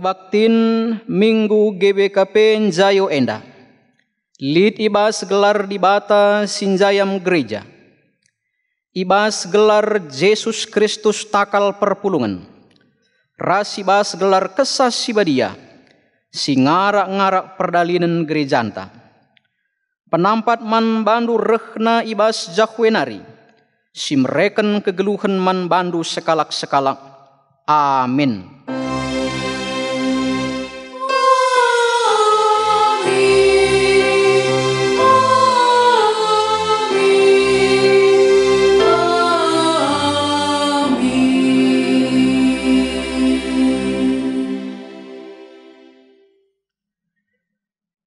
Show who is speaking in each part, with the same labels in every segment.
Speaker 1: Kebaktin Minggu GBKP Njayo Enda. Lid ibas gelar di bata sinjayam gereja. Ibas gelar Yesus Kristus takal perpulungan. Ras ibas gelar kesah sibadia. Singarak-ngarak perdalinan gerejanta. Penampat man bandu rehna ibas jahwenari. Simreken kegeluhan man bandu sekalak-sekalak. Amin.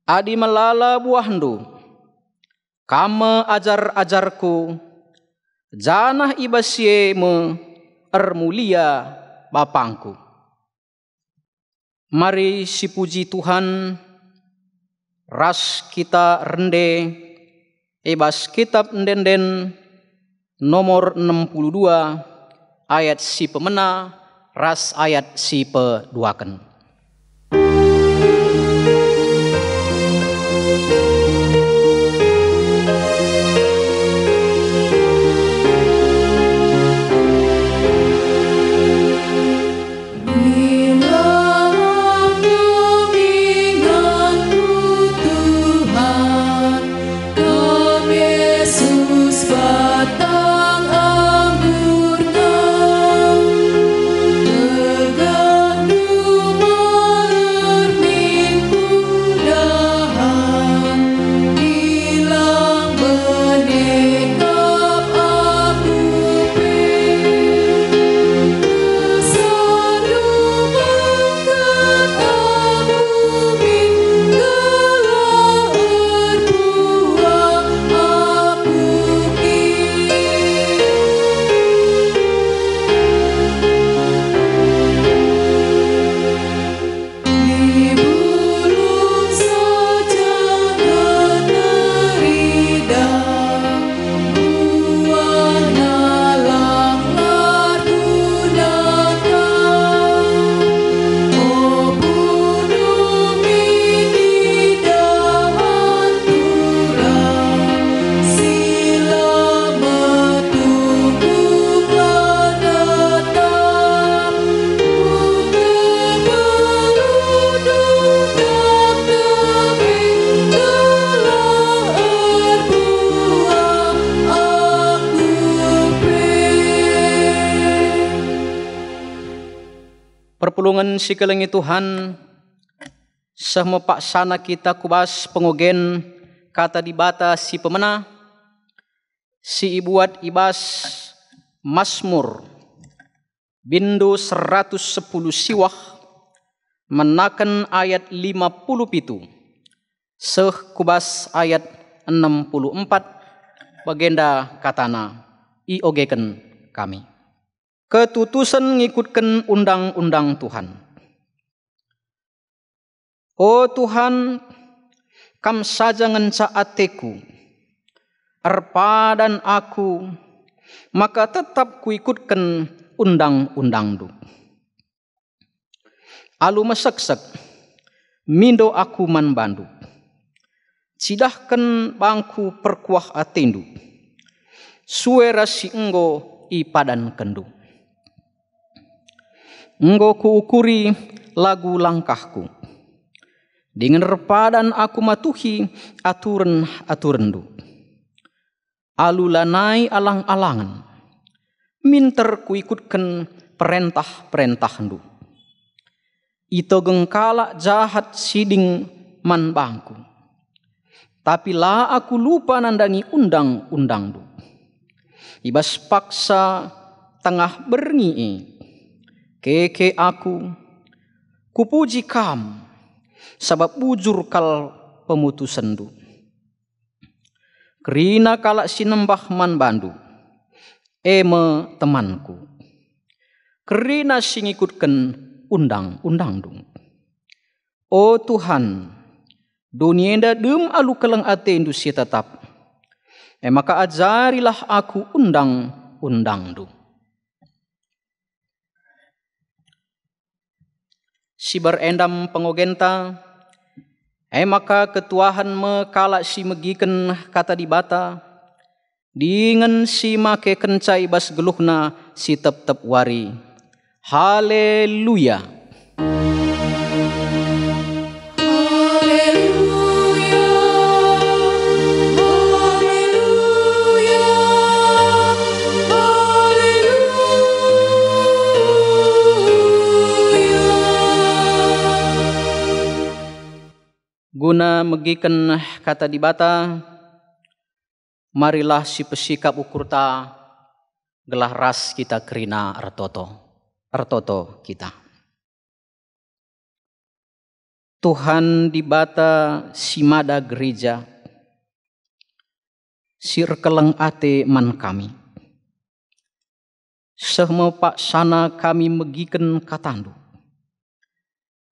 Speaker 1: Adi melala buahndu, kama ajar-ajarku, janah ibasye me ermulia bapangku. Mari si puji Tuhan, ras kita rende, ibas kitab ndenden nomor 62, ayat si pemena, ras ayat si peduaken. Perpulungan si kelengi Tuhan, semepak sana kita kubas pengogen kata dibata si pemena, si ibuat ibas Mazmur bindu 110 siwah menaken ayat 57, seh kubas ayat 64, bagenda katana i ogeken kami. Ketutusan ngikutkan undang-undang Tuhan. O Tuhan, kam saja ngenca ateku, erpa dan aku, maka tetap kuikutkan undang-undangmu. Alu meseksek, mindo aku man bandu. Cidahkan bangku perkuah atendu, suera si enggo i padan kendu. Enggo kuukuri lagu langkahku. Dengan repadan aku matuhi aturen-aturendu. Alu lanai alang-alangan. Minter kuikutkan perintah-perintahdu. Ito gengkala jahat siding man bangku. Tapi la aku lupa nandangi undang-undangdu. Ibas paksa tengah berngi. Keke aku, kupuji kam, sabab bujur kal pemutusandu. Kerina kalak sinembah man bandu, eme temanku. Kerina singikutkan undang-undangdu. O Tuhan, dunia enda dem alu keleng atendu si tetap. Maka ajarilah aku undang-undangdu. si berendam pengogenta, maka ketuahan mekala si megiken kata dibata, dengan si make kencai bas geluhna si tep-tep wari. Haleluya. Guna megiken kata dibata, marilah si pesikap ukurta gelah ras kita kerina artoto kita. Tuhan dibata si mada gereja, sir keleng ate man kami. Sehme pak sana kami megiken katandu,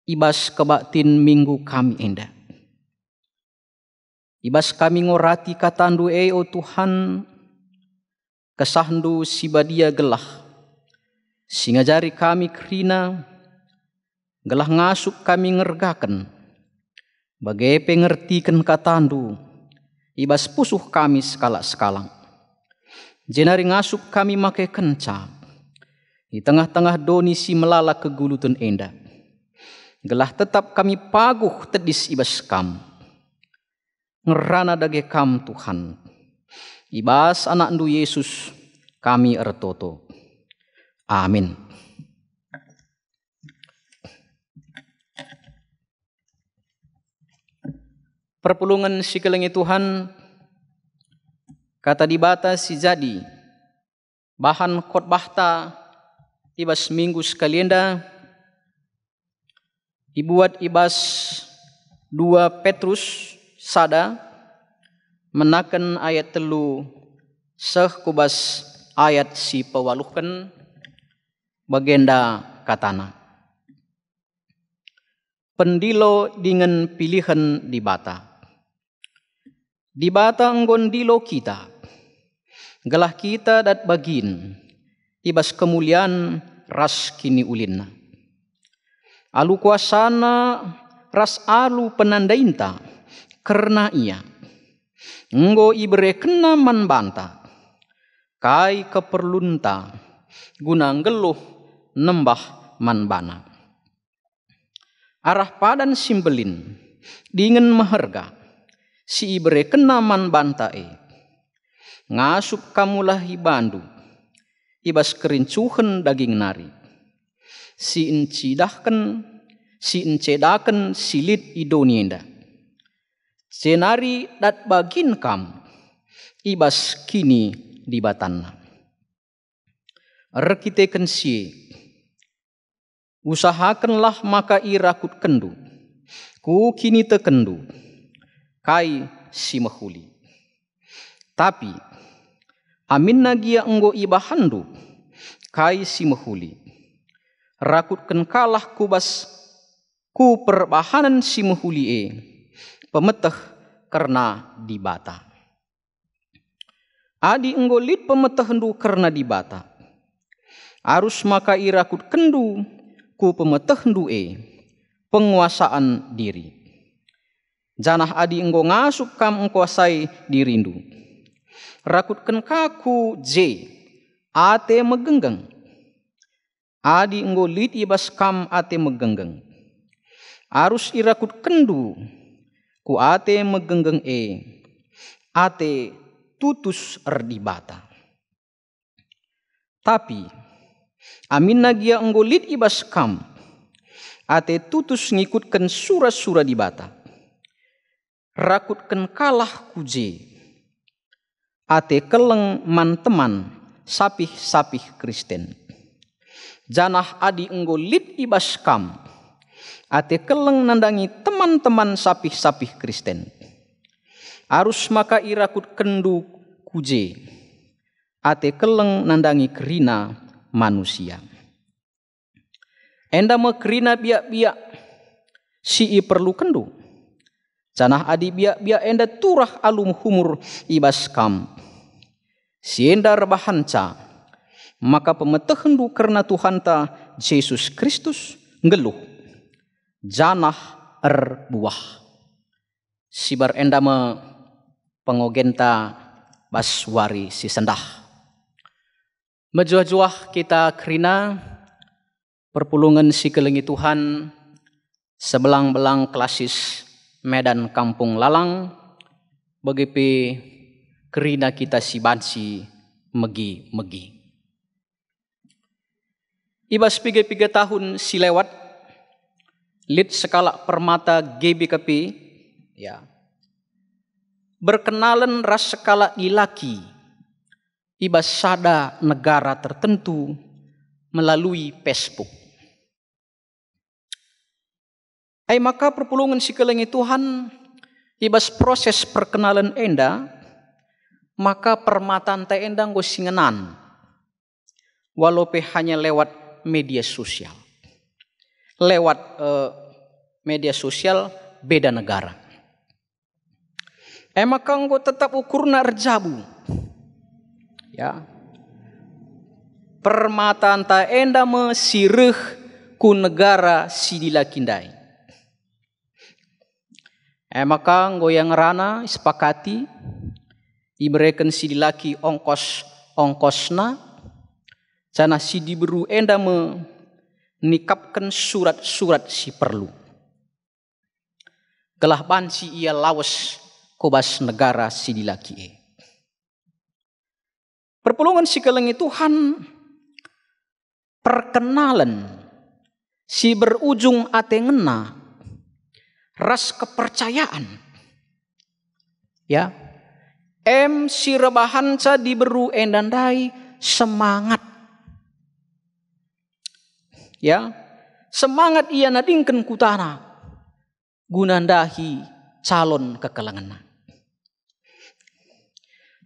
Speaker 1: ibas kebaktin minggu kami enda. Ibas kami ngorati katandu o Tuhan, kesahndu si badia gelah, singajari kami kerina, gelah ngasuk kami ngergaken, bagai pengertikan katandu, ibas pusuh kami sekala-sekalang. Jenari ngasuk kami make kenca, di tengah-tengah doni si melala kegulutun enda. Gelah tetap kami paguh tedis ibas kam. Ngerana dage kam Tuhan, ibas anak ndu Yesus kami ertoto. Amin. Perpulungan si kelengi Tuhan, kata dibata si jadi bahan khotbahta ibas minggu sekalienda, ibuat ibas 2 Petrus sada menaken ayat 3 seh kubas ayat si pewaluhken bagenda katana. Pendilo dengan pilihan dibata. Dibata enggon dilo kita, gelah kita dat bagin ibas kemuliaan ras kini ulinna. Alu kuasana ras alu penandainta, karena ia enggo ibere kena man banta, kai keperlunta guna ngeluh nembah man bana. Arah padan simbelin dengan maharga si ibere kena man banta ngasup kamulah ibandu ibas kerincuhan daging nari, si encedaken silit idonienda. Senari dat bagin kam ibas kini dibatanna. Rekiteken si usahakanlah maka irakut kendu, ku kini tekendu, kai si mahuli. Tapi amin nagia enggo ibahandu, kai si mahuli. Rakutken kalah kubas ku perbahanan si mahuli pemeteh karena dibata. Adi enggo lit pemeteh hendu karena dibata. Arus maka irakut kendu ku pemeteh hendu penguasaan diri. Janah adi enggo ngasuk kam engkuasai dirindu. Rakutken kaku ate megenggeng. Adi enggo lit ibas kam ate megenggeng. Arus irakut kendu ku ate megenggeng ate tutus erdibata. Tapi amin nagia enggolit ibas kam ate tutus ngikutkan sura-sura dibata. Rakutkan kalah ku ate keleng man teman sapih-sapih Kristen. Janah adi enggolit ibas kam ate keleng nandangi teman-teman sapih-sapih Kristen. Arus maka irakut kendu kuje, ate keleng nandangi kerina manusia. Enda me kerina biak-biak si perlu kendu. Janah adi biak-biak enda turah alum humur ibas kam. Si enda rebahanca, maka pemetehendu karena Tuhanta Yesus Kristus ngeluh. janah buah. Sibar enda me pengogenta baswari si sendah. Mejuah-juah kita kerina perpulungan si kelengi Tuhan sebelang-belang klasis Medan Kampung Lalang begipi kerina kita si bansi megi-megi. Ibas 3 tahun si lewat lit sekala permata GBKP ya. Berkenalan ras sekala ilaki ibas sada negara tertentu melalui Facebook. Maka perpulungan si kelengi Tuhan ibas proses perkenalan enda, maka permataan ta enda nggo singenan walaupun hanya lewat media sosial. Lewat media sosial beda negara. Maka nggo tetap ukurna rejabu. Ya. Permataan ta enda mesireh ku negara sidilakindai. Maka nggoyang rana sepakati iberikan sidilaki ongkosna cana sidi beru enda menikapkan surat-surat si perlu. Gelah bansi ia lawas kobas negara sidilaki. Perpulungan si kelengi Tuhan perkenalan si berujung atengena ras kepercayaan. Ya. Si rebahanca diberu endandai semangat. Ya. Semangat ia nadingken kutana gunandahi calon kekelengena.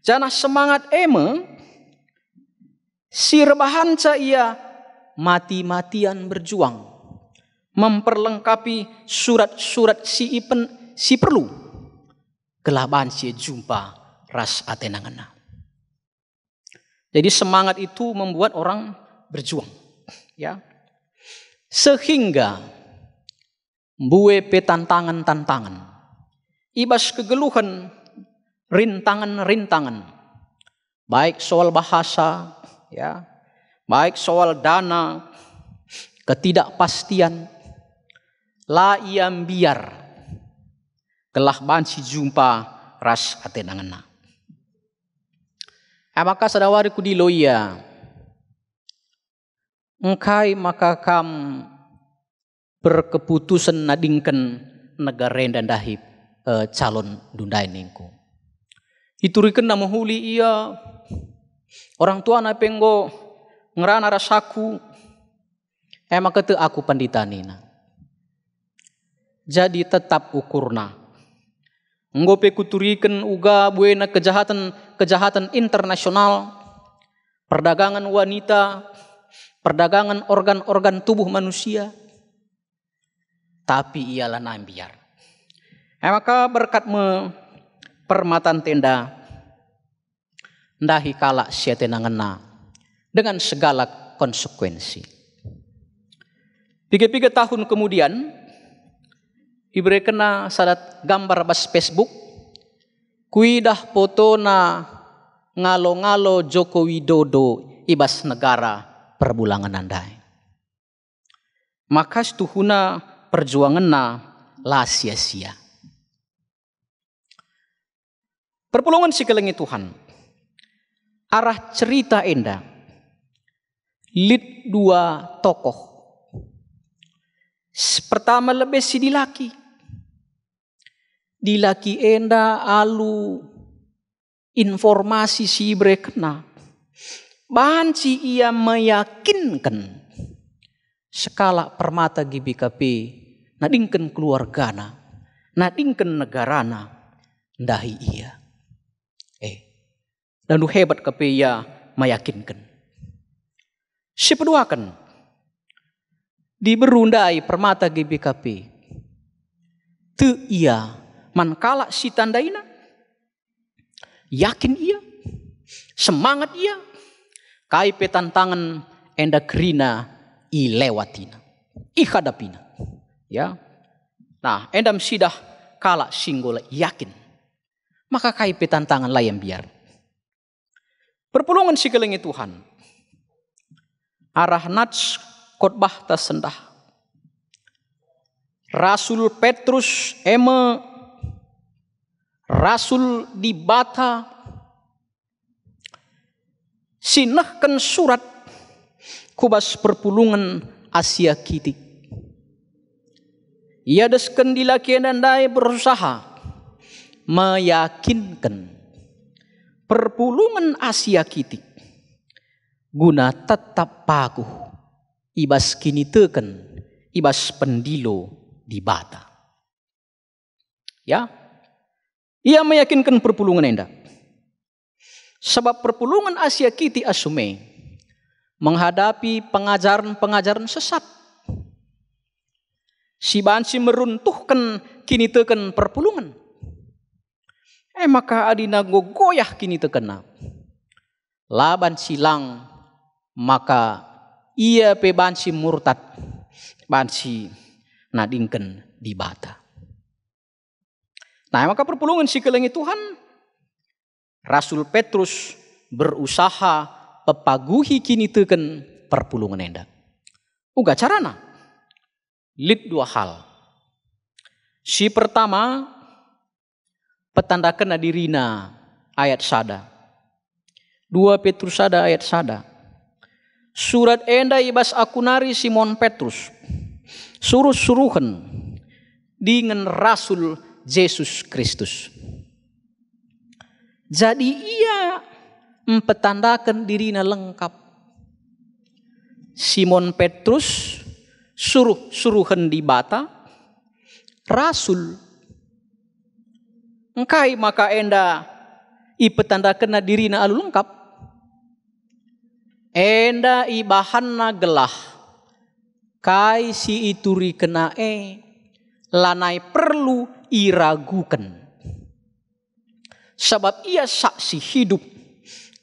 Speaker 1: Jana semangat si rebahanca ia mati-matian berjuang memperlengkapi surat-surat si perlu kelaban si jumpa ras atenangana. Jadi semangat itu membuat orang berjuang, ya. Sehingga buepe tantangan ibas kegeluhan rintangan baik soal bahasa, ya, baik soal dana, ketidakpastian, la iam biar kelah bansi jumpa ras atenangana. Maka sadawariku di loya engkai maka kam berkeputusan nadingken negara dan dahib calon dundai ningku. Ituriken nama huli ia orang tua na penggo ngerana rasaku maka te aku panditanina. Jadi tetap ukurna. Ngope kuturiken uga buena kejahatan internasional, perdagangan wanita, perdagangan organ-organ tubuh manusia. Tapi ialah nambiar. Maka berkat permatan tenda ndahi kala sietenangena dengan segala konsekuensi. 3 tahun kemudian ibere kena sadat gambar bas Facebook kuidah foto na ngalo-ngalo Joko Widodo ibas negara perbulangan andai. Maka stuhuna perjuangan na la sia-sia. Perpulungan si kelengi Tuhan arah cerita enda lit 2 tokoh. Pertama lebih si dilaki enda alu informasi si brekna banci ia meyakinkan skala permata GBKP nadingken keluargana nadingken negarana ndahi ia dan hebat kepe ia meyakinkan si peduakan diberundai permata GBKP tu ia mankala si tandaina yakin ia semangat ia kaipe tantangan enda kerina i lewatina i hadapina ya Nah, endam sidah kala singgola yakin. Maka kai petantangan layam biar. Perpulungan sikelengi Tuhan. Arah nats khotbah tasendah. Rasul Petrus Rasul di bata sinahkan surat kubas perpulungan Asia Kiti. Ia desken dilakian andai berusaha meyakinkan perpulungan Asia Kiti guna tetap paguh ibas kini teken ibas pendilo di bata. Ya, ia meyakinkan perpulungan enda. Sebab perpulungan Asia Kiti asume menghadapi pengajaran-pengajaran sesat. Si bansi meruntuhkan kini teken perpulungan. Maka adina goyah kini tekena. Laban silang maka ia pe bansi murtad. Bansi nadingken di bata. Nah, maka perpulungan sikelengi Tuhan. Rasul Petrus berusaha pepaguhi kini teken perpulungan enda. Uga carana. Lid dua hal. Si pertama petandakan dirina ayat sada. 2 Petrus sada ayat sada. Surat enda ibas akunari Simon Petrus. Suruh-suruhan dengan Rasul Yesus Kristus. Jadi ia mempetandakan dirina lengkap. Simon Petrus suruhan di bata rasul engkai maka enda ipetandakan dirina alu lengkap enda ibahanna gelah kai si ituri kenae lanai perlu iragukan sebab ia saksi hidup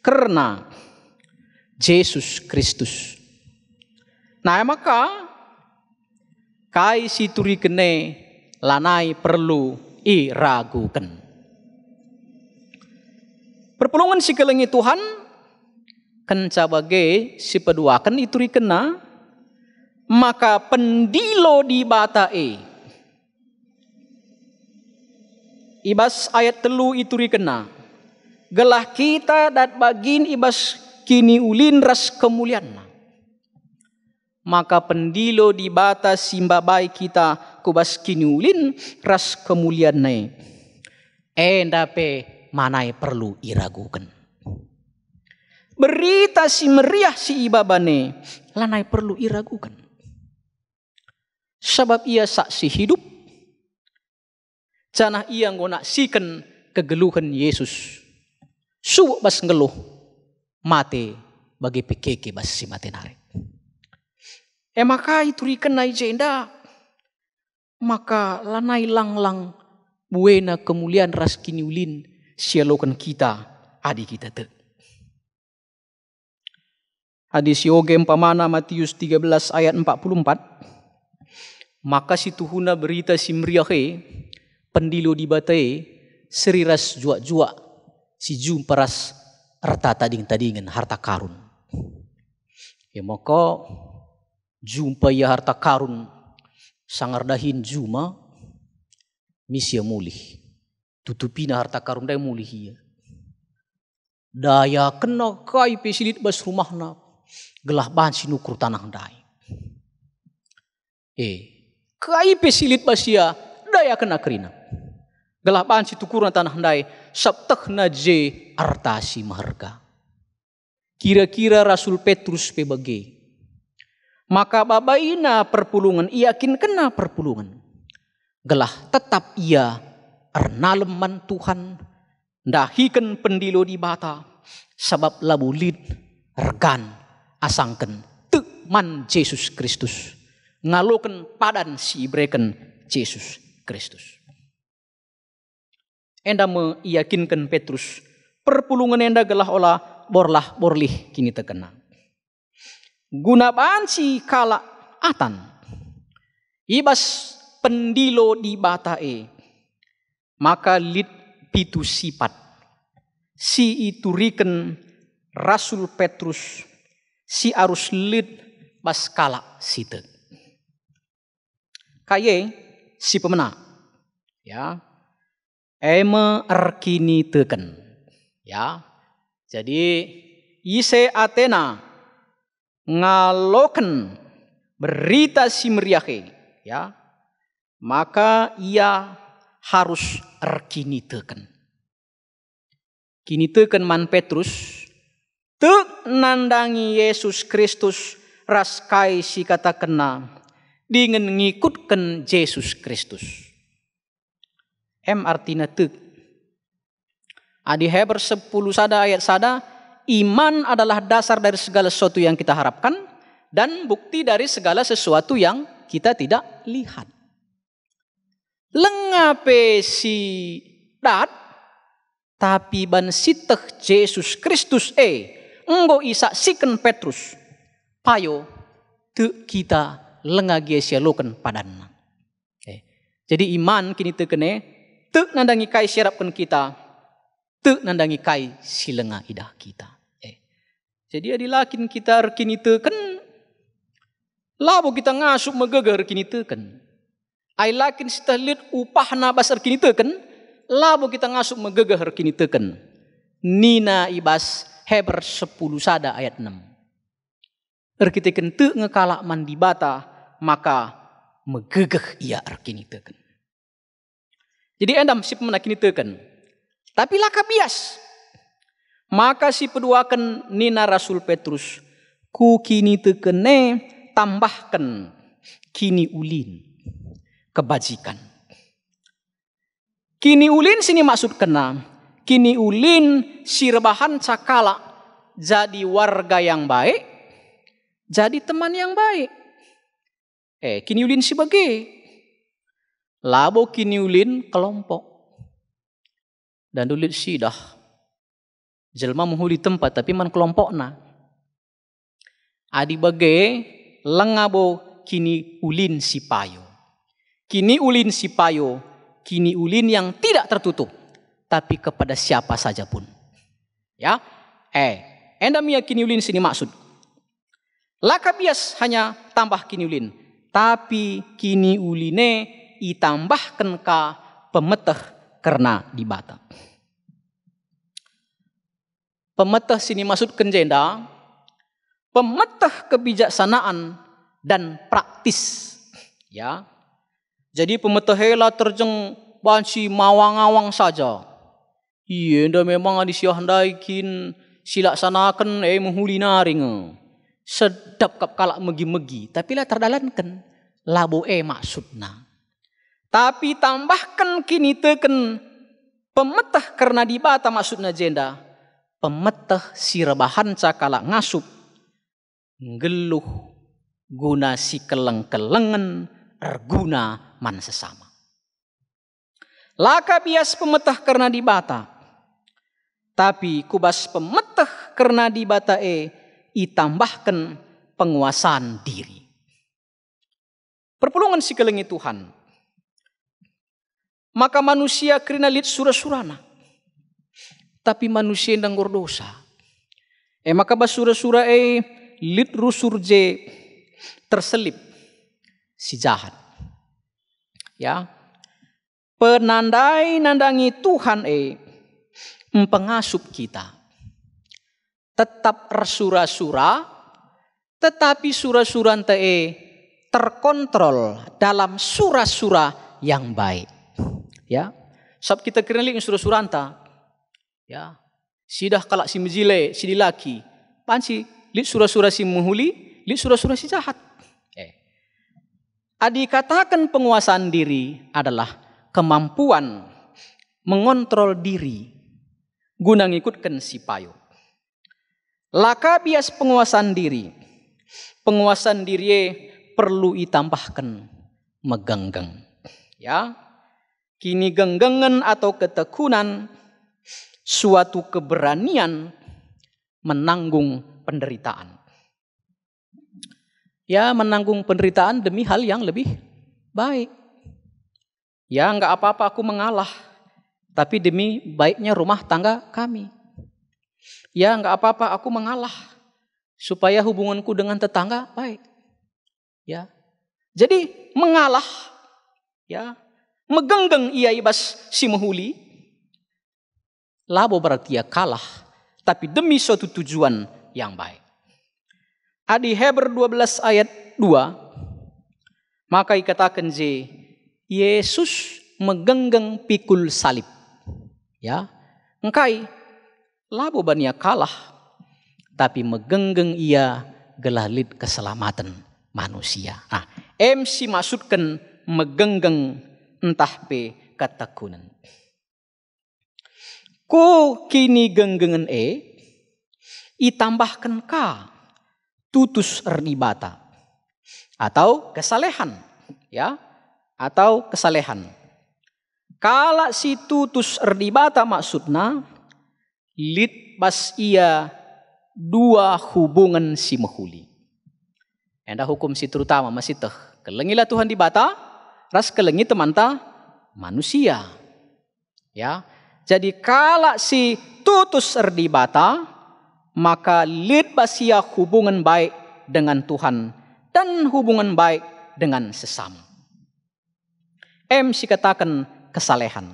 Speaker 1: karena Yesus Kristus. Nah, maka kai si turi kene lanai perlu iragukan. Perpulungan si kelengi Tuhan kenca bage si peduakan ituri kena maka pendilo di batae. Ibas ayat telu ituri kena gelah kita dat bagin ibas kini ulin ras kemuliaan. Maka pendilo di bata simbabai kita kubas kini ulin ras kemuliaan nae. Endape manai perlu iragukan. Berita si meriah si ibabane lanai perlu iragukan. Sebab ia saksi hidup. Canah ia ngonaksikan kegeluhan Yesus. Suwuk bas ngeluh mate bagi pekeke bas si mate narik. Maka iturikan na ijenda. Maka lanai lang buena kemuliaan ras kini ulin sialokan kita adi kita te. Hadis yoge empamana Matius 13 ayat 44. Maka si tuhuna berita si meriahe pendilo di batae seriras juak-juak si jumparas harta tading-tadingan harta karun. Maka jumpa ya harta karun sangardahin juma misia mulih tutupina harta karun dai mulih ya daya kena kai pesilit bas rumahna gelah bahan sinukur tanah dai kai pesilit bas ya daya kena kerina gelah bahan situkurna tanah dai sabtakna je artasi maharga kira-kira Rasul Petrus pebage. Maka babaina perpulungan, iakin kena perpulungan. Gelah tetap ia ernaleman Tuhan, dahikan pendilo di bata, sebab labulid regan asangken tekman Yesus Kristus. Ngaloken padan si ibreken Yesus Kristus. Enda meyakinkan Petrus, perpulungan enda gelah olah borlih kini terkena. Guna bansi kala atan. Ibas pendilo di batae, maka lit pitu sifat si ituriken Rasul Petrus si arus lit baskala site. Kaye si pemena, ya, eme arkini teken, ya. Jadi ise Athena ngaloken berita si meriake, ya, maka ia harus arkini teken. Kini teken man Petrus tek nandangi Yesus Kristus raskai si kata kena dengan ngikutkan Yesus Kristus. Artinya tek. Adi Heber 10 sada ayat sada, iman adalah dasar dari segala sesuatu yang kita harapkan dan bukti dari segala sesuatu yang kita tidak lihat. Lengape si dat, tapi ban siteh Yesus Kristus enggo isaksikan Petrus, payo te kita lengage sialoken padanna. Jadi iman kini tekene te nandangi kai siarapkan kita, te nandangi kai silenga idah kita. Jadi adilakin kita kini teken, labo kita ngasup megeger kini teken. Ai lakin sitalit upahna basar kini teken, labo kita ngasup megeger kini teken. Nina ibas Heber 10 sada ayat 6. Erkiteken te ngekalak mandi bata, maka megegeh ia arkini teken. Jadi endam si pemena kini teken. Tapi laka bias. Maka si peduakan nina Rasul Petrus, ku kini tekene tambahkan kini ulin kebajikan. Kini ulin sini maksud kena. Kini ulin si rebahan cakala jadi warga yang baik, jadi teman yang baik. Kini ulin si bagi. Labo kini ulin kelompok. Dan ulit sidah. Jelma menghuli tempat tapi man kelompokna. Adi bagi lengabo kini ulin si payo. Kini ulin si payo. Kini ulin yang tidak tertutup. Tapi kepada siapa saja pun. Ya. Endamia kini ulin sini maksud. Laka bias hanya tambah kini ulin. Tapi kini uline itambahkan ka pemeteh karena dibata. Pemeteh sini maksud kenjenda. Pemeteh kebijaksanaan dan praktis. Ya. Jadi pemeteh hela terjeng banci mawang-awang saja. Iya, dah memang adi siahandaikin silaksanakan menghuli naring. Sedap kap kalak megi-megi, tapi lah terdalankan labo maksudna. Tapi tambahkan kini teken pemeteh karena dibata maksudna jenda. Pemeteh si rebahan cakala ngasup ngeluh guna si keleng-kelengen erguna man sesama. Laka bias pemeteh karena dibata. Tapi kubas pemeteh karena dibata itambahkan penguasaan diri. Perpulungan si kelengi Tuhan. Maka manusia kerana lit sura-surana. Tapi manusia yang gordosa. Maka bas sura-sura lit rusur je terselip si jahat. Ya. Penandai nandangi Tuhan mempengasup kita. Tetap sura-sura, tetapi sura-sura terkontrol dalam sura-sura yang baik. Ya, sebab kita kira lihat sura-sura anta. Ya, sidah kalak si mejile, si dilaki, panci lihat sura-sura si menghuli, lihat sura-sura si jahat. Adi katakan penguasaan diri adalah kemampuan mengontrol diri guna ngikutkan si payo. Laka bias penguasaan diri. Penguasaan diri perlu ditambahkan megenggeng. Ya. Kini genggengan atau ketekunan suatu keberanian menanggung penderitaan. Ya, menanggung penderitaan demi hal yang lebih baik. Ya nggak apa-apa aku mengalah, tapi demi baiknya rumah tangga kami. Ya nggak apa-apa aku mengalah, supaya hubunganku dengan tetangga baik. Ya, jadi mengalah, ya, megenggeng ia ibas si mehuli, labo berarti ya kalah, tapi demi suatu tujuan yang baik. Adi Hebrew 12 ayat 2, maka ikatakan je, Yesus megenggeng pikul salib. Ya, engkai labo bania kalah, tapi megenggeng ia gelalit keselamatan manusia. MC maksudkan megenggeng entah pe ketekunan. Ku kini genggengan itambahkan ka tutus erdibata atau kesalehan, ya, atau kesalehan. Kala si tutus erdibata maksudna lit bas ia dua hubungan si mehuli. Enda hukum si terutama masih teh kelengilah Tuhan di bata, ras kelengi temanta manusia. Ya, jadi kala si tutus erdibata, maka lit basia hubungan baik dengan Tuhan dan hubungan baik dengan sesama. MC katakan kesalehan.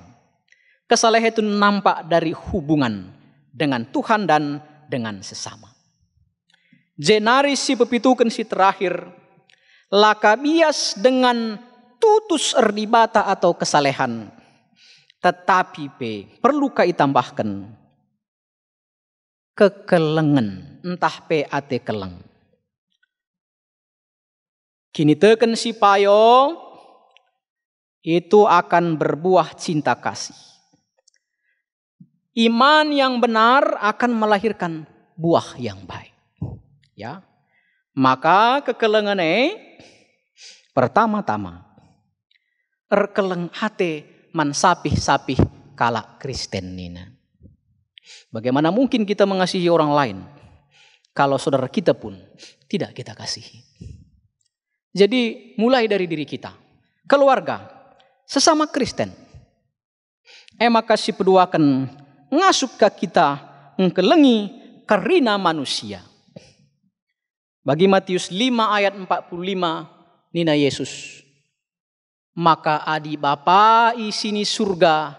Speaker 1: Kesalehan itu nampak dari hubungan dengan Tuhan dan dengan sesama. Jenari si pepitukan si terakhir, lakabias dengan tutus erdibata atau kesalehan. Tetapi perlu itambahkan kekelengan, entah ate keleng. Kini teken si payo itu akan berbuah cinta kasih. Iman yang benar akan melahirkan buah yang baik. Ya, maka kekelengan pertama-tama erkeleng hati mansapih-sapih kala Kristen nina. Bagaimana mungkin kita mengasihi orang lain kalau saudara kita pun tidak kita kasihi? Jadi mulai dari diri kita, keluarga, sesama Kristen. Maka si peduakan ngasup ke kita ngkelengi karina manusia. Bagi Matius 5 ayat 45 nina Yesus. Maka adi Bapa isini surga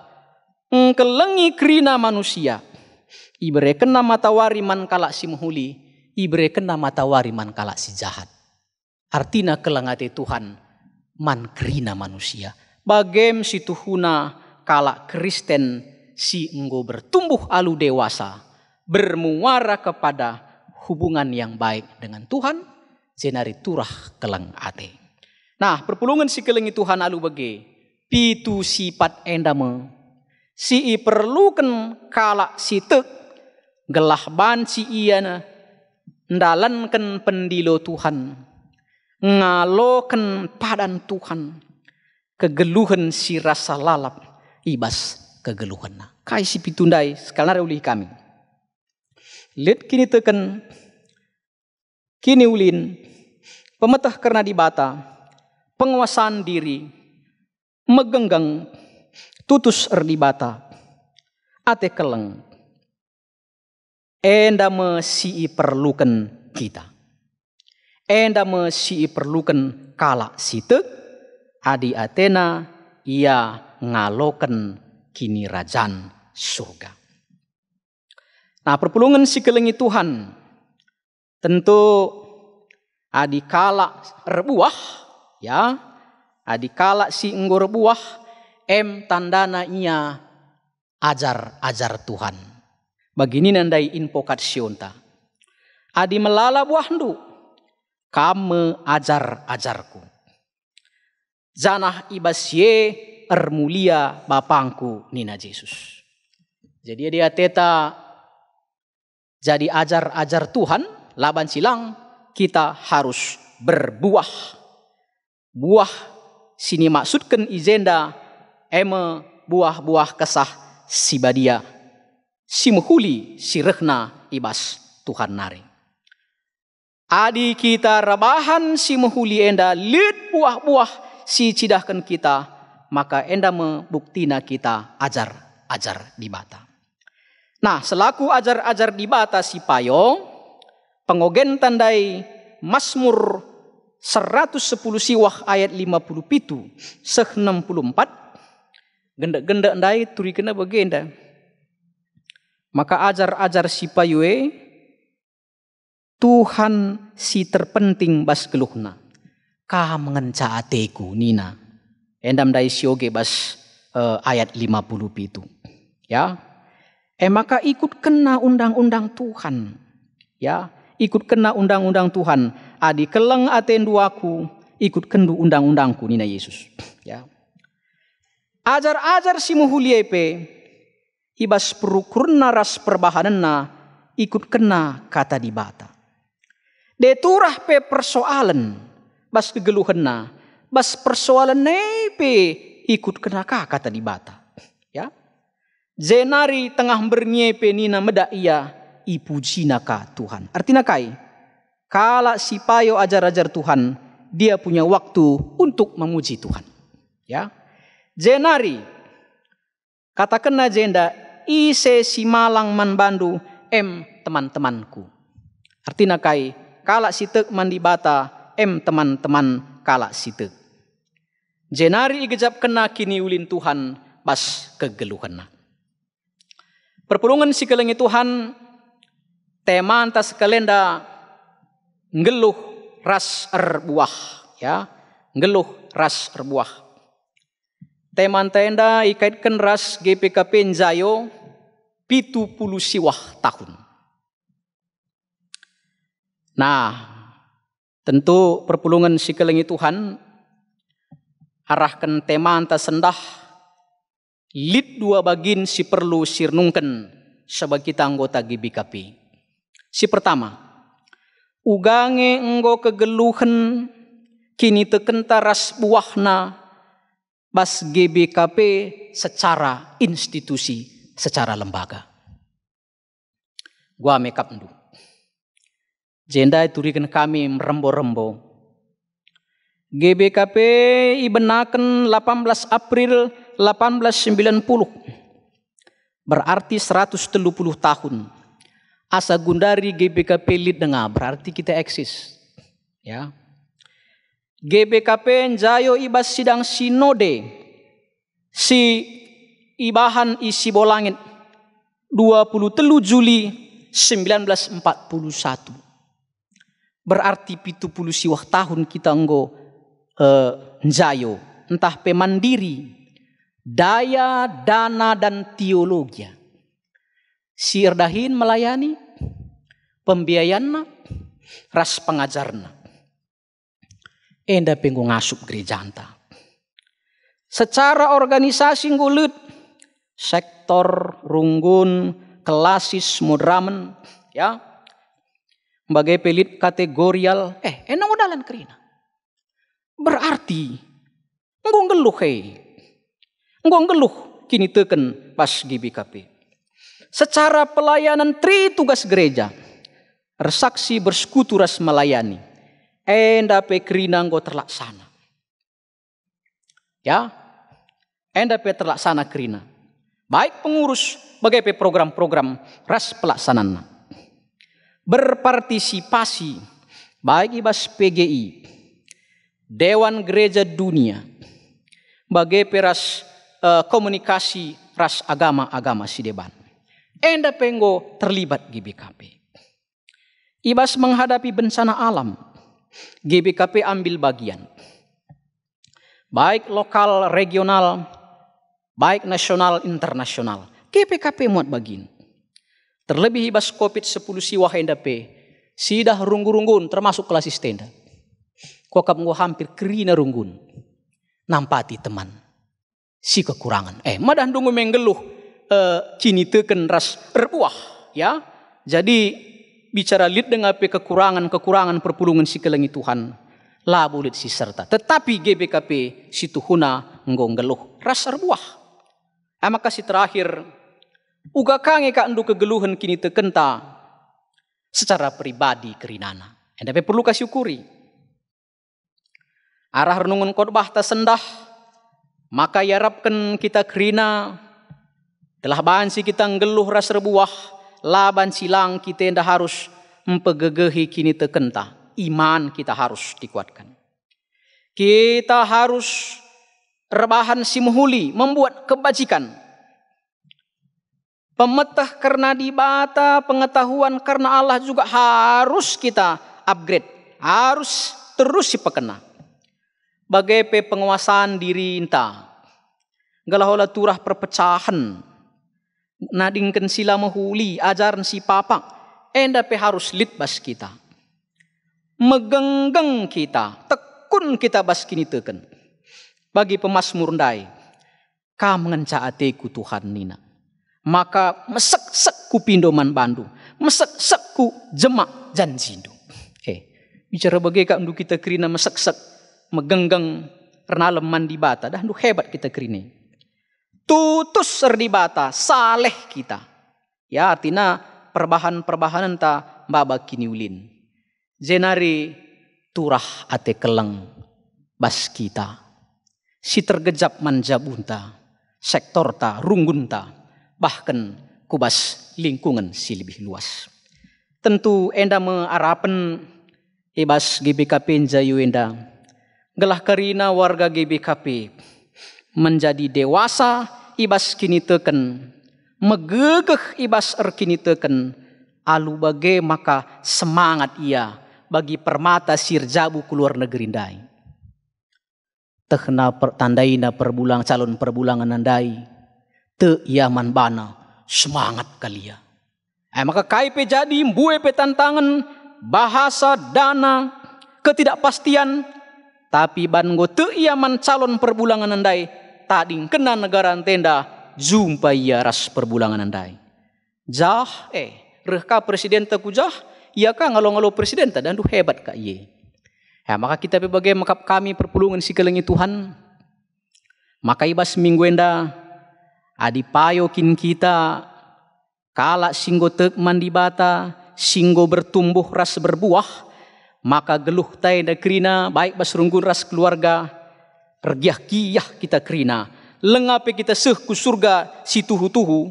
Speaker 1: ngkelengi karina manusia. Ibreken nama matawari man kalak si muhuli, ibreken nama matawari man kalak si jahat. Artinya kelengate Tuhan man kerina manusia. Bagem si tuhuna kalak Kristen si enggo bertumbuh alu dewasa, bermuara kepada hubungan yang baik dengan Tuhan, jenari turah keleng ate. Nah, perpulungan si kelengi Tuhan alu bage, pitu sifat endame, si perlukan kalak si tek, gelah banci iana, ndalankan pendilo Tuhan, ngalokan padan Tuhan, kegeluhan si rasa lalap, ibas kegeluhan. Kai si pitundai sekarang ulih kami. Lihat kini teken, kini ulin, pemetah karena dibata, penguasaan diri, megenggang, tutus erdibata, ate keleng, enda mesi perlukan kita, enda mesi perlukan kala sitek, adi Athena ia ngaloken kini rajan surga. Nah, perpulungan si kelengi Tuhan tentu adikala rebuah, ya, adikala si enggo rebuah, tandana ia ajar Tuhan. Begini nandai inpokat sionta. Adi melala buah ndu, kamu ajarku. Zanah ibasye ermulia bapangku nina Yesus. Jadi dia teta jadi ajar Tuhan, laban silang kita harus berbuah. Buah sini maksudkan izenda buah-buah kesah si badia, si muhuli, si rehna ibas Tuhan nari. Adi kita rebahan si muhuli enda lit buah-buah si cidahkan kita maka enda membuktina kita ajar di bata. Nah, selaku ajar di bata si payo, pengogen tandai Mazmur 110 siwah ayat 57 seh 64 gendak ndai turi kena bagenda. Maka ajar si payue Tuhan si terpenting bas geluhna. Ka mengenca ateku nina. Endam dai sioge bas ayat 57. Ya. Maka ikut kena undang-undang Tuhan. Ya, ikut kena undang-undang Tuhan. Adi keleng atenduaku, ikut kendu undang-undangku nina Yesus. Ya. Ajar si muhuliepe, ibas perukurna ras perbahanana, ikut kena kata di bata. Deturah pe persoalan, bas kegeluhenna, bas persoalan nepe, ikut kena kata di bata. Ya. Zenari tengah bernyepe nina meda iya ipujina ka Tuhan. Artinya kai, kala si payo ajar Tuhan, dia punya waktu untuk memuji Tuhan. Ya, Zenari katakanlah jenda ise si malang man bandu teman-temanku. Artinya kai, kala si tek mandi bata teman-teman kala si tek. Zenari igejap kena kini ulin Tuhan bas kegeluhanna. Perpulungan si kelengi Tuhan, tema antas kalenda ngeluh ras erbuah, ya, ngeluh ras erbuah. Tema tenda ikaitkan ras GPKP Njayo 70 siwah tahun. Nah, tentu perpulungan si kelengi Tuhan arahkan tema antas sendah lid 2 bagin si perlu sirnungken sebagai kita anggota GBKP. Si pertama, ugange enggo kegeluhan kini tekenta ras buahna bas GBKP secara institusi, secara lembaga. Gua makeup ndu. Jenda turikan kami merembo-rembo. GBKP ibenaken 18 April 1890. Berarti 130 tahun. Asa gundari GBKP lid dengar, berarti kita eksis. Ya. GBKP Njayo ibas sidang sinode si ibahan isi bolangit 23 Juli 1941. Berarti 70 siwah tahun kita enggo Njayo, entah pemandiri, daya, dana, dan teologi. Sirdahin melayani, pembiayaanna, ras pengajarna. Enda penggo ngasup gereja anta. Secara organisasi ngulut, sektor, runggun, kelasis, mudramen, ya, sebagai pelit kategorial, enak modalan kerina. Berarti enggong geluh kini teken pas GBKP. Secara pelayanan tugas gereja, resaksi bersekutu ras melayani, enda pe kerina enggo terlaksana. Ya, enda pe terlaksana kerina. Baik pengurus bagai program-program ras pelaksanaan. Berpartisipasi baik ibas PGI, Dewan Gereja Dunia, bagai peras komunikasi ras agama-agama sideban. Enda penggo terlibat GBKP. Ibas menghadapi bencana alam, GBKP ambil bagian. Baik lokal, regional, baik nasional, internasional. GBKP muat bagian. Terlebih ibas COVID-10 siwah enda pe, sidah runggu-runggun termasuk kelas tenda. Kokap nggo hampir kerina runggun. Nampati teman. Si kekurangan. Madah dungu menggeluh kini teken ras erbuah. Ya. Jadi bicara lid dengan kekurangan perpulungan si kelengi Tuhan. Labu lid si serta. Tetapi GBKP si tuhuna nggo ngeluh ras erbuah. Maka si terakhir. Uga kange ka endu kegeluhan kini tekenta. Secara pribadi kerinana. Enda pe perlu kasyukuri. Arah renungan khotbah ta sendah Maka yarapkan kita kerina telah bansi kita ngeluh ras rebuah laban silang kita nda harus mempegegehi kini tekenta. Iman kita harus dikuatkan. Kita harus rebahan simuhuli membuat kebajikan. Pemetah karena dibata, pengetahuan karena Allah juga harus kita upgrade. Harus terus dipekena. Bagai penguasaan diri inta. Galahola turah perpecahan. Nadingkan sila mahuli, ajaran si papa. Enda pe harus litbas kita. Megenggeng kita. Tekun kita bas kini teken. Bagi pemasmur ndai. Ka mengenca ateku Tuhan nina. Maka mesek-sek ku pindoman bandu. Mesek-sek ku jemak janjindo. Bicara bagai kak ndu kita kerina mesek-sek. Megenggeng renalem mandi bata. Dah ndu hebat kita kerina. Tutus serdi bata. Saleh kita. Ya artinya perbahan-perbahanan ta mbaba kini ulin. Jenari turah ate keleng bas kita. Si tergejap manjabunta. Sektor ta runggunta. Bahkan kubas lingkungan si lebih luas. Tentu enda mengarapan ibas GBKP Jayu enda. Gelah karina warga GBKP menjadi dewasa ibas kini teken. Megegeh ibas kini teken. Alu bagai maka semangat ia bagi permata sirjabu keluar negeri ndai. Tekna tandaina perbulang calon perbulangan andai. Te iaman bana semangat kalia. Maka KIP jadi mbue pe tantangan bahasa dana ketidakpastian. Tapi bango te iaman calon perbulangan andai. Tading kena negara tenda jumpa ia ras perbulangan andai. Jah rehka presiden te kujah. Ia ka ngalo-ngalo presiden ta dan du hebat ka iye. Maka kita bebagai makap kami perpulungan si kelengi Tuhan. Maka ibas minggu enda. Adi payokin kita kala singgo tek mandi bata, singgo bertumbuh ras berbuah, maka geluh tay da krina baik bas runggun ras keluarga, regiah kiyah kita krina, lengape kita seh ku surga si tuhu-tuhu,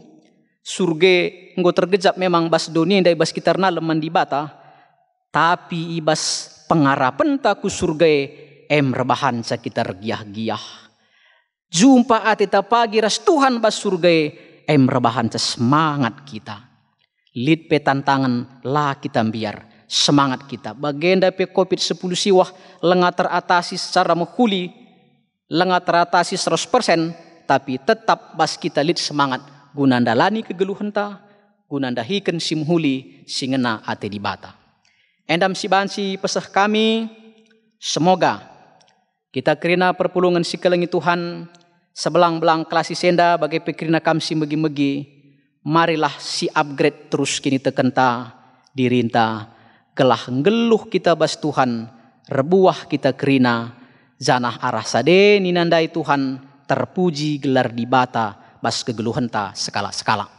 Speaker 1: surga nggo tergejap memang bas dunia da ibas kita rna mandi bata, tapi ibas pengarapan ta ku surga rebahan sa kita regiah-giah. Jumpa atita pagi ras Tuhan bas surga rebahan semangat kita. Lid pe tantangan lah kita biar semangat kita. Bagenda pe COVID-10 siwah lengah teratasi secara menghuli. Lengah teratasi 100%. Tapi tetap bas kita lid semangat. Gunandalani kegeluhan ta. Gunandahiken simhuli singena ate dibata. Endam si bansi pesah kami. Semoga kita kerina perpulungan si kelengi Tuhan. Sebelang-belang kelasi senda bagai pikirna kamsi megi-megi. Marilah si upgrade terus kini tekenta dirinta. Gelah ngeluh kita bas Tuhan. Rebuah kita kerina. Zanah arah sade ninandai Tuhan. Terpuji gelar di bata bas kegeluhenta sekala-sekala.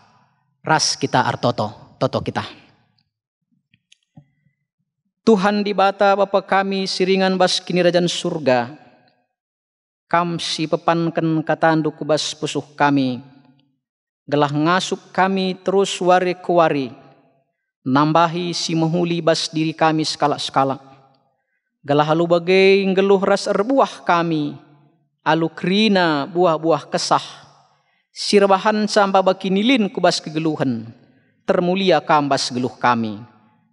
Speaker 1: Ras kita artoto. Toto kita. Tuhan di bata Bapa kami siringan bas kini rajan surga. Kam si pepanken katandu kubas pusuh kami. Gelah ngasuk kami terus wari kuwari. Nambahi si menghuli bas diri kami skala-skala. Gelah alu bagai ngeluh ras erbuah kami. Alu krina buah-buah kesah. Sirbahan samba bakinilin kubas kegeluhan. Termulia kam bas geluh kami.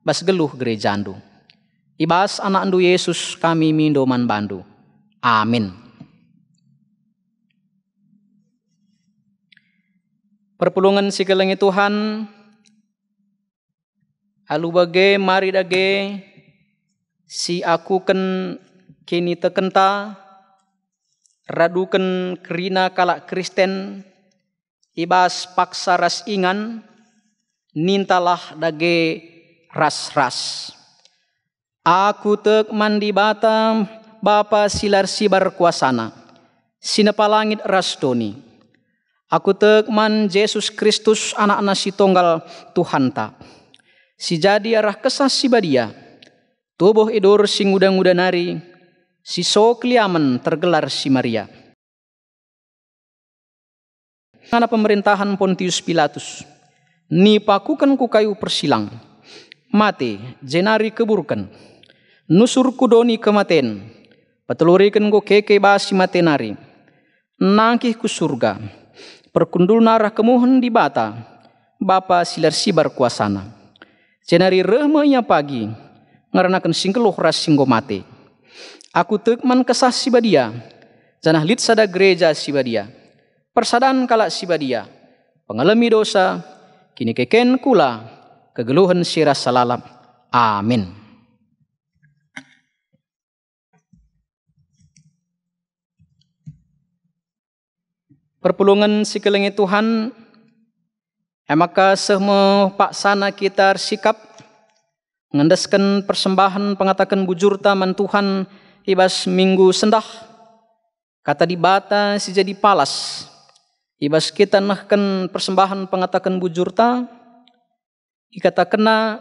Speaker 1: Bas geluh gerejandu. Ibas anak andu Yesus kami mindoman bandu. Amin. Perpulungan si kelengi Tuhan. Alu bage mari dage. Si aku ken kini tekenta. Raduken kerina kalak Kristen. Ibas paksa ras ingan. Nintalah dage ras-ras. Aku tek mandi bata Bapa silar sibar kuasana. Sinapalangit ras doni. Aku tek man Yesus Kristus anak-anak si tonggal Tuhan ta. Si jadi arah kesah si badia. Tubuh idur si nguda-nguda nari. Si so kliamen tergelar si Maria. Karena pemerintahan Pontius Pilatus, ni pakukan ku kayu persilang, mate jenari keburkan, nusur kudoni kematen, petulurikan ku keke basi matenari, nangkih ku surga, perkundul narah kemuhen di bata, bapa silar sibar kuasana, jenari remenya pagi, ngarenakan singkeluh ras singgo mate. Aku tekman kesah sibadia, janah lit sada gereja sibadia, persadaan kalak sibadia, pengalami dosa, kini keken kula, kegeluhan sirah salalap. Amin. Perpulungan sikelengi Tuhan, emaka sehme paksana kita sikap, ngendeskan persembahan pengatakan bujur taman Tuhan, ibas minggu sendah, kata di bata si jadi palas, ibas kita nahkan persembahan pengatakan bujur ta, ikata kena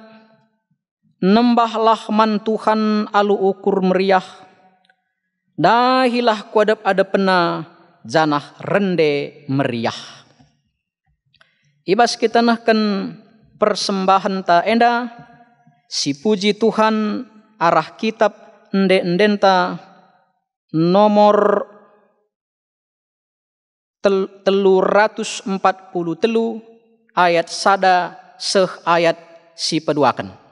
Speaker 1: nembahlah man Tuhan alu ukur meriah, dahilah kuadap ada pena janah rende meriah. Ibas kita nahkan persembahan ta enda, si puji Tuhan arah kitab endenta nomor 343 ayat sada seh ayat si peduakan.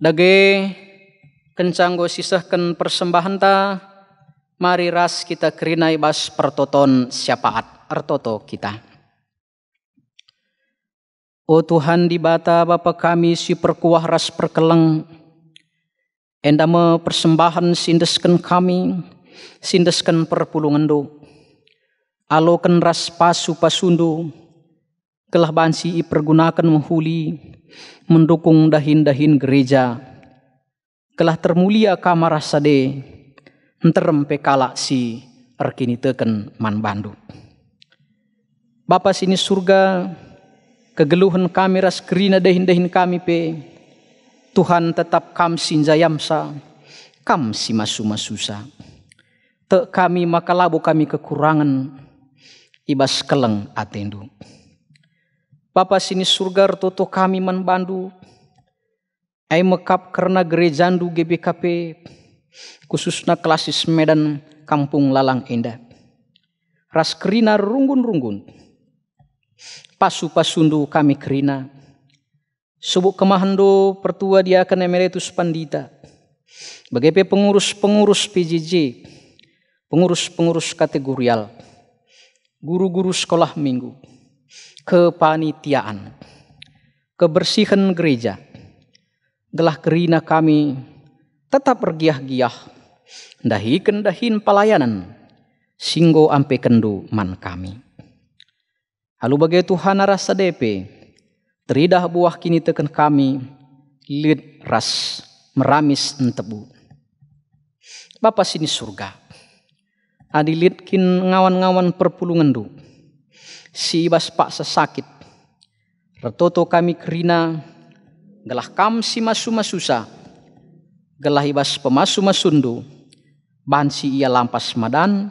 Speaker 1: Dage kencang go sisahkan persembahan ta, mari ras kita kerinai bas pertoton syafaat artoto kita. O Tuhan di bata Bapa kami si perkuah ras perkeleng, endame persembahan sindeskan kami, sindeskan perpulungan do. aloken ras pasu pasundu, kelah bansi ipergunakan menghuli, mendukung dahin-dahin gereja, kelah termulia kamar sade, enterem pekala si erkini teken man bandu. Bapa sini surga, kegeluhan kami ras kerina dahin-dahin kami pe, Tuhan tetap kam sinjayamsa, kam si masu-masusa. Te kami makalabu kami kekurangan, ibas keleng atendu. Bapa sini surga toto kami man bandu, ai mekap karena gerejandu GBKP, khususnya klasis Medan Kampung Lalang Endah. Ras kerina runggun-runggun, pasu-pasundu kami kerina, subuk kemahando pertua diaken emeritus pandita, bagaimana pengurus-pengurus PJJ, pengurus-pengurus kategorial, guru-guru sekolah minggu, kepanitiaan, kebersihan gereja, gelah kerina kami tetap bergiah-giah, dahin pelayanan, singgo ampe kendu man kami. Lalu bagai Tuhan rasa DP, teridah buah kini teken kami, lid ras meramis entebu. Bapa sini surga, adilit kin ngawan-ngawan perpulungan du, si ibas pak sesakit, retoto kami kerina, gelah kam si masu-masusa, gelah ibas pemasu-masundu, bansi ia lampas madan,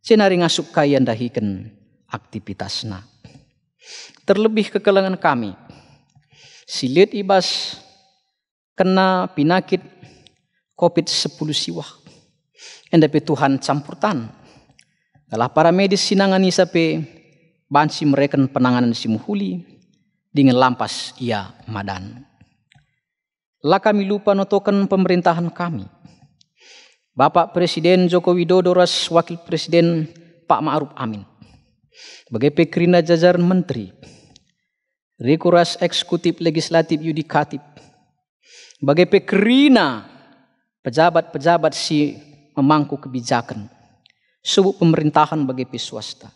Speaker 1: cenari ngasuk kayan dahiken aktivitasna. Terlebih kekelangan kami, silit ibas kena pinakit COVID-10 siwah, endape Tuhan campurtan, gelah para medis sinangani sape, bansi mereka penanganan simuhuli, dengan lampas ia madan. Lah kami lupa notokan pemerintahan kami. Bapak Presiden Joko Widodo ras Wakil Presiden Pak Ma'ruf Amin, bagai pekerina jajaran menteri, rekuras eksekutif legislatif yudikatif, bagai pekerina pejabat-pejabat si memangku kebijakan, subuk pemerintahan bagai swasta.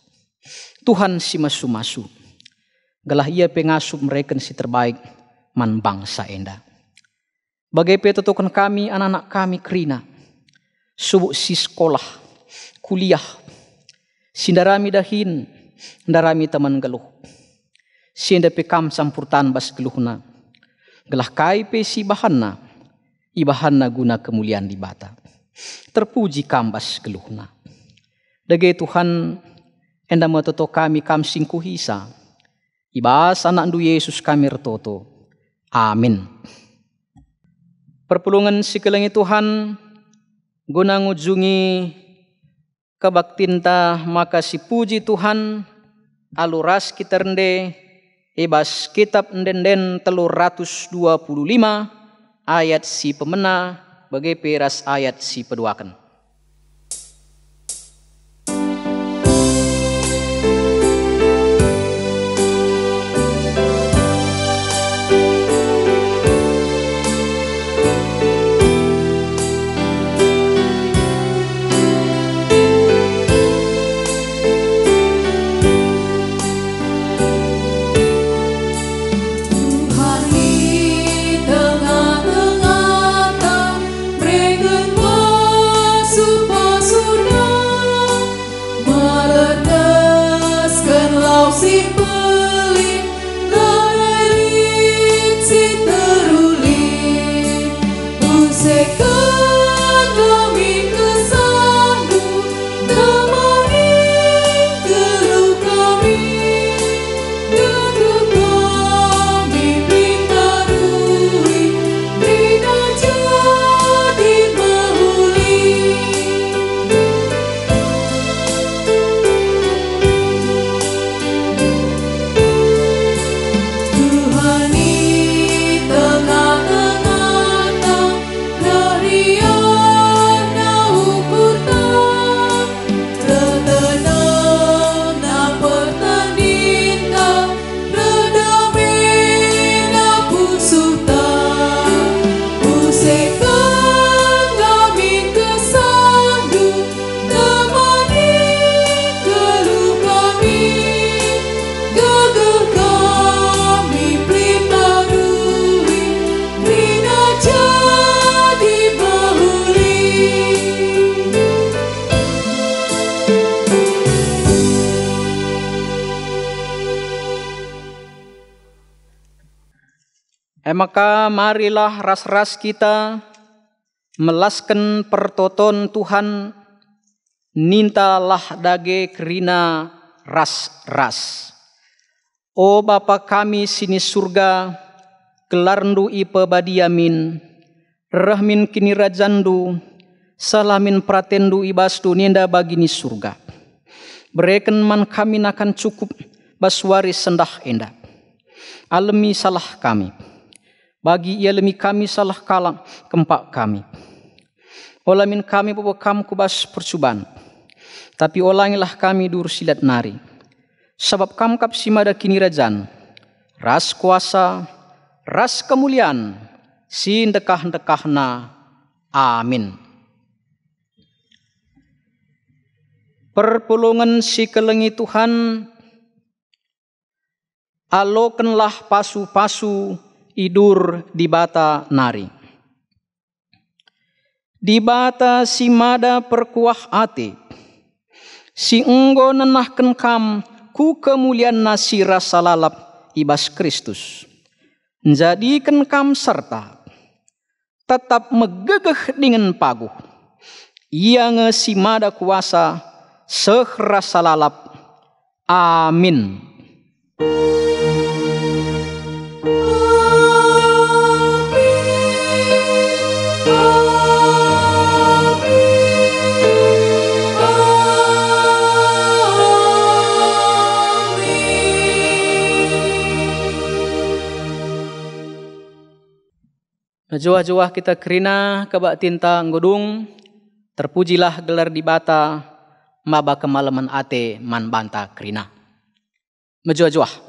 Speaker 1: Tuhan si masu-masu, gelah ia pengasuh mereka si terbaik man bangsa enda. Bagai petotokan kami, anak-anak kami kerina, subuk si sekolah, kuliah, sindarami dahin, ndarami teman geluh. Sinda pekam campurtan bas geluhna, gelah kai pe si bahanna, ibahanna guna kemuliaan di bata. Terpuji kambas geluhna. Dage Tuhan enda matoto kami kam singku hisa, ibas anak du Yesus kami retoto. Amin. Perpulungan sikelengi Tuhan, guna ngujungi kebaktinta, maka si puji Tuhan aluras kita rende ibas kitab ndenden 325 ayat si pemena bagai peras ayat si peduakan. Maka marilah ras-ras kita melaskan pertoton Tuhan, nintalah dage kerina ras-ras. O Bapa kami sini surga, gelarndu ipe badiamin, rahmin kini rajandu, salamin pratendu ibasdu nenda bagini surga. Bereken man kami nakan cukup baswaris sendah endah. Alemi salah kami, bagi ia lemi kami salah kalang kempak kami. Olamin kami bawa kamu kubas percubaan, tapi olangilah kami dur silat nari. Sebab kamu kap simada kini rajan, ras kuasa, ras kemuliaan, sin dekah-dekahna. Amin. Perpulungan si kelengi Tuhan, alokenlah pasu-pasu idur di bata nari. Di bata si mada perkuah ate, si enggo nenahken kam ku kemuliaan nasi rasa lalap ibas Kristus. Jadikan kam serta tetap megegeh dengan paguh. Ia ngesi mada kuasa seh rasa lalap. Amin. Juah-juah kita kerina kebak tinta ngodung, terpujilah gelar di bata, maba kemalaman ate man banta kerina. Mejuah-juah.